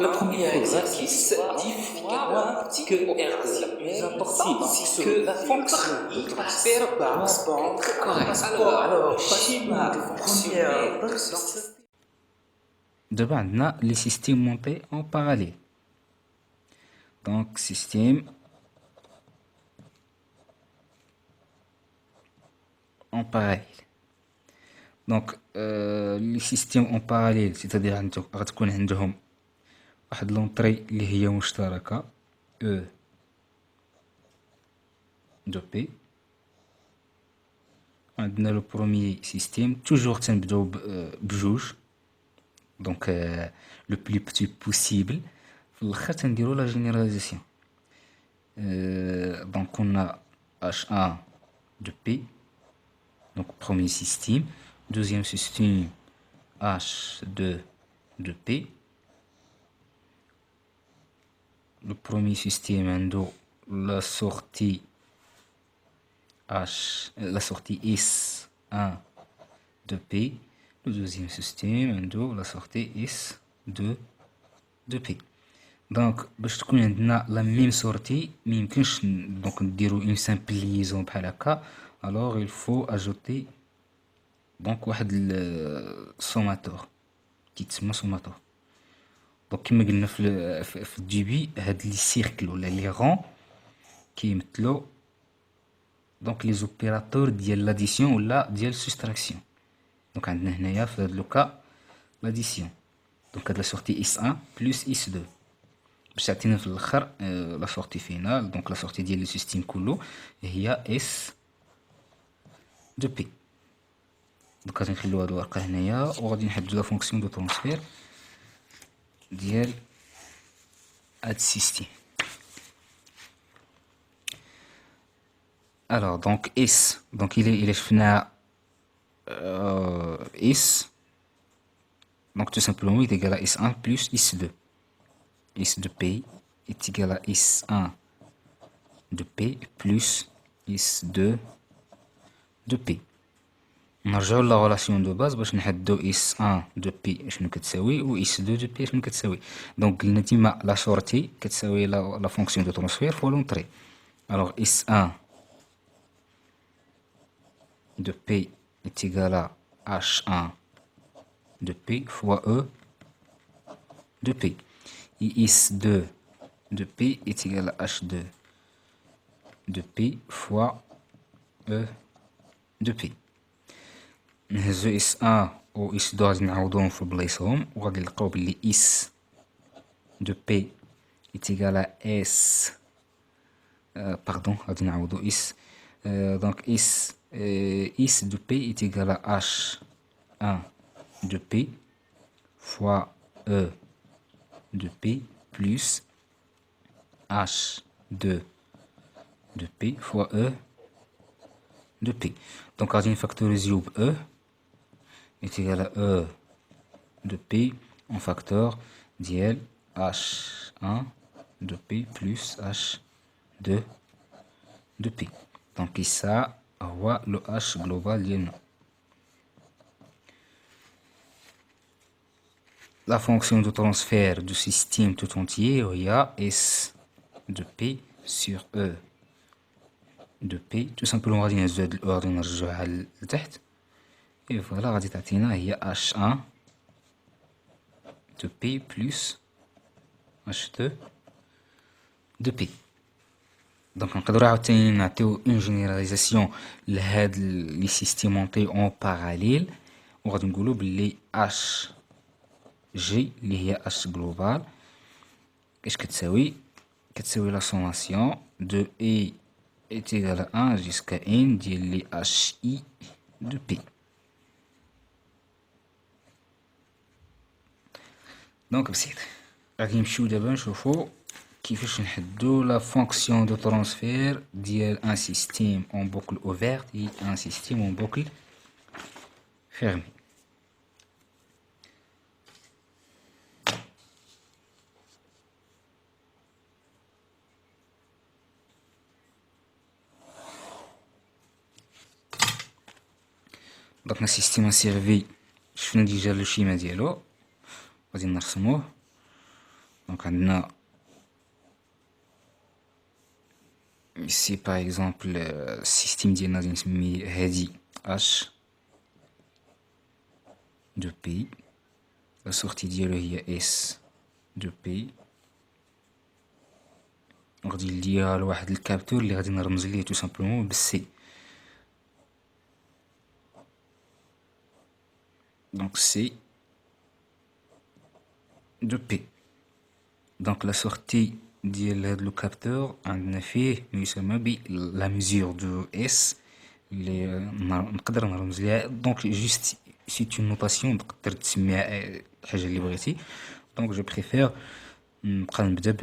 Le premier exercice dit que R est la plus importante que la fonction de transfert passe correct. Alors, schéma première D'abord, on a les systèmes montés en parallèle. Donc, système en parallèle. Donc, les systèmes en parallèle, c'est-à-dire غتكون عندهم واحد لونطري اللي هي مشتركة E de P. عندنا le premier système, toujours تنبداو بجوج. Donc, le plus petit possible. في الاخر تنديرو la généralisation. Donc, on a H1 de P. Donc, premier système. Deuxième système, H2 de P. Le premier système, la sortie S1 de P. Le deuxième système, la sortie S2 de P. Donc, باش تكون عندنا la même sortie, ما يمكنش donc نديرو une simple liaison بحال هكا. Alors, il faut ajouter donc واحد السوماتور كيتسمى سوماتور. دونك كما قلنا في الديبي هاد لي سيركل ولا لي رون كيمثلوا دونك لي زوبيراتور ديال لاديسيون ولا ديال سوستراكسيون. دونك عندنا هنايا في هاد لوكا لاديسيون. دونك هاد لا سورتي اس 1 بلس اس 2 باش تعطينا في الاخر لا سورتي فينال. دونك لا سورتي ديال لو سيستيم كله هي اس دو بي. دونك غادي نخليو هاد الورقه هنايا وغادي نحددو لا فونكسيون دو ترونسفير ديال هاد السيستيم. Alors, donc S, donc il est FNA S, donc tout simplement il est égal à S1 plus S2. S de P est égal à S1 de P plus S2 de P. نرجعو لا relation de base باش نحددو S1 de P شنو كتساوي و S2 de P شنو كتساوي. دونك قلنا ديما لا شورتي كتساوي لا فونكسيون دو ترونسفير فوا لونطري. Alors S1 de P est égal à H1 de P fois E de P. Et S2 de P est égal à H2 de P fois E de P. نهزو S1 و S2 غادي نعوضوهم في بلايصهم وغادي نلقاو بلي S de P est égal à S pardon غادي نعوضو S donc S de P est égal à H1 de P fois E de P plus H2 de P fois E de P. Donc, on factorise E est égal à E de P en facteur d'IL H1 de P plus H2 de P. Donc, ça, هو le H global ديالنا. La fonction de transfert du système tout entier هي S de P sur E de P. Tout simplement غادي نهزو هاد الأو غادي نرجعوها لتحت. Et voilà غادي تعطينا هي H1 de P plus H2 de P. دونك نقدرو عاوتاني نعطيو اون جينيراليزاسيون لهاد لي سيستيم مونطي اون باراليل وغادي نقولو بلي اش جي اللي هي اش جلوبال اش كتساوي لا سوماسيون دو اي est égal à 1 jusqu'à n ديال لي اش اي دو بي. دونك بسيط غادي نمشيو دابا نشوفو كيفاش نحددو لا فونكسيون دو ترانسفير ديال ان سيستيم اون بوكل اوفيرت et ان سيستيم اون بوكل فيرمي. دونك السيستيم انسيرفي شفنا ديجا لو شيما ديالو غادي نرسموه. Donc عندنا ici par exemple السيستم ديالنا غادي نسميه هادي H de P. La sortie ديالو هي S de P. غادي نديرها لواحد الكابتور اللي غادي نرمز ليه تو سامبلومون بالسي. Donc C de P. Donc la sortie ديال هاد لو كابتور عندنا فيه ما يسمى ب la mesure de S اللي نقدر نرمز ليها. دونك جوست سي اون نوتاسيون تقدر تسميها الحاجه اللي بغيتي. دونك جو بريفير نبقى نبدا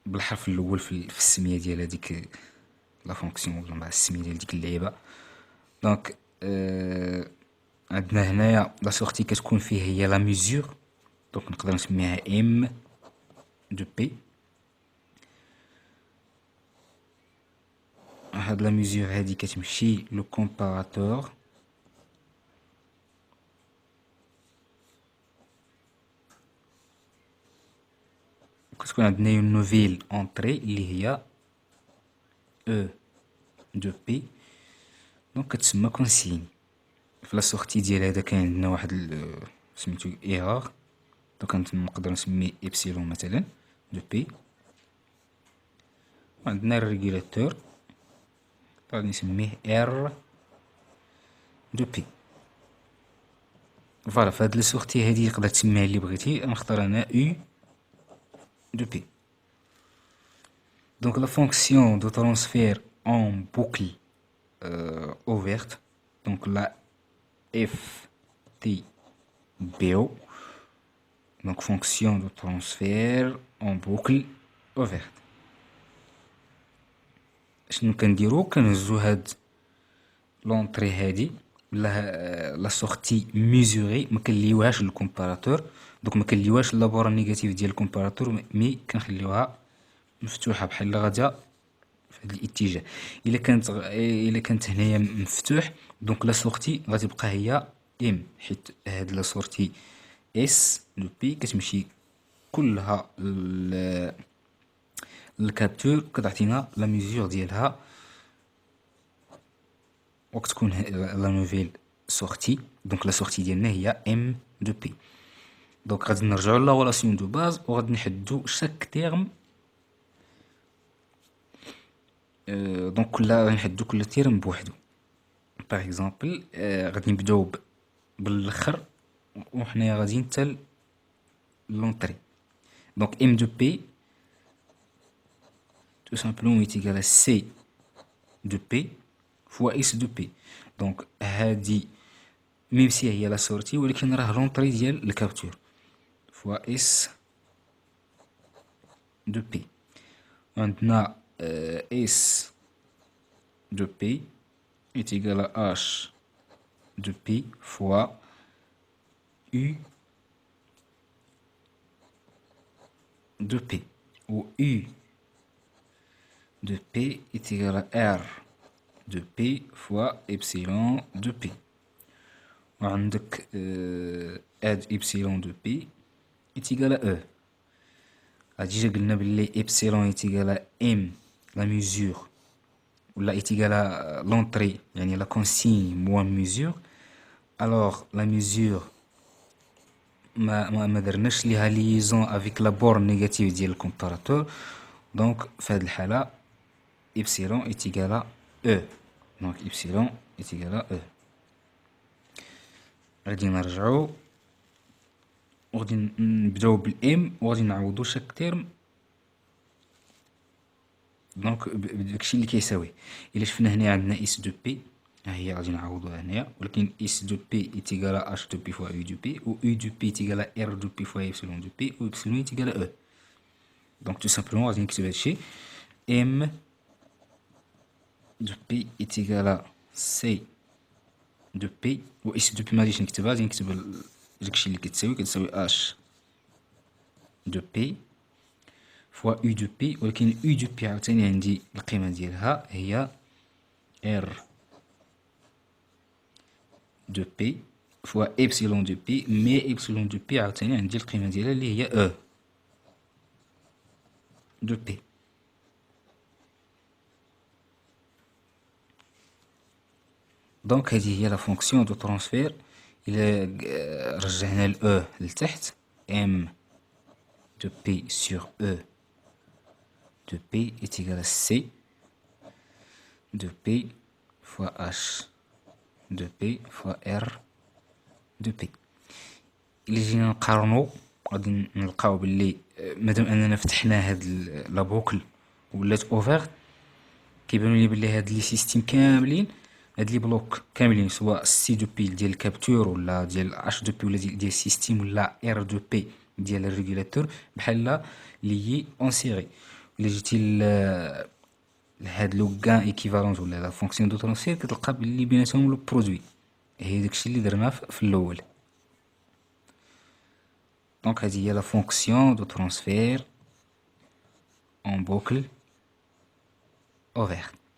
بالحرف الاول في السميه ديال هذيك لا فونكسيون ولا مع السميه ديال ديك اللعيبه. دونك عندنا هنايا لا سورتي كتكون فيه هي لا ميزور. دونك نقدر نسميها ام دو بي. هاد لا ميزور هادي كتمشي لو كومباراتور كتكون عندنا اون نوفيل اونطري اللي هي او دو بي. دونك كتسمى كونسيغن. في لا سورتي ديال هذا كاين عندنا واحد سميتو ايرور. دونك نقدر نسميه ايبسيلون مثلا دو بي. عندنا الريغولاتور غادي نسميه ار دو بي. فوالا في هاد لا سورتي هادي تقدر تسميها اللي بغيتي. نختار انا او de P. Donc la fonction de transfert en boucle ouverte, donc la FTBO, donc fonction de transfert en boucle ouverte. شنو كنديرو كنهزو هاد لونطري هادي لا سورتي ميزوري ما كنليوهاش للكومباراتور. دونك ما كنليوهاش لابور نيجاتيف ديال الكومباراتور مي كنخليوها مفتوحه بحال غاديه في هذا الاتجاه. الا كانت هنايا مفتوح دونك لا سورتي غتبقى هي ام حيت هاد لا سورتي اس لو بي كتمشي كلها الكابتور كتعطينا لا ميزور ديالها وكتكون لا نوفيل سورتي. دونك لا سورتي ديالنا هي ام دو بي. دونك غادي نرجعو لا ريلاسيون دو باز وغادي نحدو شاك تيرم. دونك غادي نحدو كل تيرم بوحدو. باغ اكزومبل غادي نبداو بالاخر وحنايا غاديين حتى لونطري. دونك ام دو بي tout simplement est égal à C de P fois S de P. Donc هادي ميم سي هي لا سورتي ولكن راه لونطري ديال الكابتور فوا اس دو بي. عندنا اس دو بي est égal à h de p fois u de p où u de p est égal à r de p fois epsilon de p. وعندك اد epsilon de p est égal à e. déjà قلنا باللي epsilon est égal à m la mesure ولا est égal à l'entrée يعني la consigne moins mesure. alors la mesure ما درناش ليها liaison avec la borne négative ديال الكومباراتور. donc في هذه الحالة epsilon est égal à e. donc epsilon est égal à e. غادي نرجعو وغادي نبداو بالام وغادي نعوضو شاك تيرم. دونك داكشي اللي كيساوي الا شفنا هنا عندنا اس دو بي ها هي غادي نعوضوها هنايا ولكن اس دو بي ايتيغال اش دو بي فوا يو دو بي و يو دو بي ايتيغال ار دو بي فوا ايبسيلون دو بي و ايبسيلون ايتيغال او. دونك تو سامبلومون غادي نكتب هادشي ام دو بي ايتيغال سي دو بي و اس دو بي ماغاديش نكتبها غادي نكتب داكشي اللي كتساوي اش دو بي فوا u de p ولكن u de p عاوتاني عندي القيمة ديالها هي r de p فوا epsilon de p مي epsilon de p عاوتاني عندي القيمة ديالها اللي هي e. de P. Donc هذه هي la fonction de transfert. إلا رجعنا ال E لتحت M de P sur E de P est égal à C de P fois H de P fois R de P. إلا جينا نقارنو غادي نلقاو باللي مادام أننا فتحنا هاد لا بوكل ولات أوفيرت كيبانو لي بلي هاد لي سيستيم كاملين هاد لي بلوك كاملين سواء سي دو بي ديال الكابتور ولا ديال اش دو بي ولا ديال السيستيم ولا ار دو بي ديال الريغولاتور بحال لي اون سيري. الا جيتي لهاد لو كان ايكيفالونس ولا لا فونكسيون دو ترانسفير كتلقى بلي بيناتهم لو برودوي هي داكشي اللي درناه في الاول. دونك هذه هي لا فونكسيون دو ترانسفير اون بوكل اوفيرت.